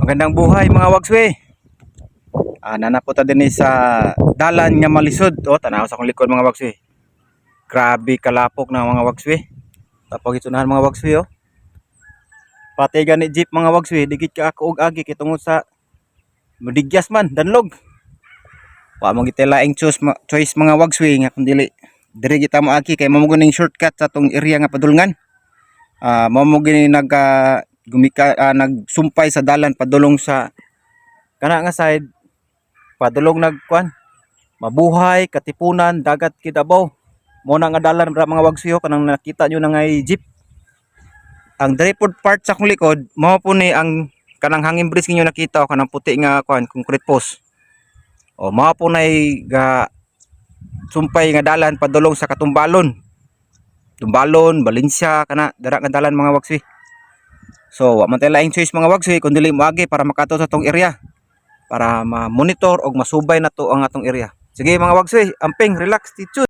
Magandang buhay mga wagswe. Nanapota din sa dalan nga malisod. Tanaw sa akong likod mga wagswe. Grabe kalapok na mga wagswe. Tapos itunahan mga wagswe Pati gani jeep mga wagswe, digit ka ako og agi kitungod sa madigyas man danlog. Wa mo gitelaing choice mga wagswe nga kun dili diri kita moagi kay mamo ning shortcut sa tong area nga padulngan. Mamo gini nagsumpay sa dalan padulong sa kana nga side, padulong nagkuan Mabuhay, Katipunan, Dagat, Kidabaw. Mo na nga dalan ra mga wagsyo kanang nakita nyo na nga jeep. Ang dripod part sa akong likod mao po ni ang kanang hangin bridge ninyo nakita o kanang puti nga kuan concrete post. Mao po nay ga sumpay nga dalan padulong sa Katumbalon. Tumbalon, Valencia kana dara nga dalan mga wagswi. So, wa man tay laing choice mga wagswi kun dili moagi para makato sa tong area. Para ma-monitor og masubay na to ang atong area. Sige mga wagswi, amping, relax, titsud.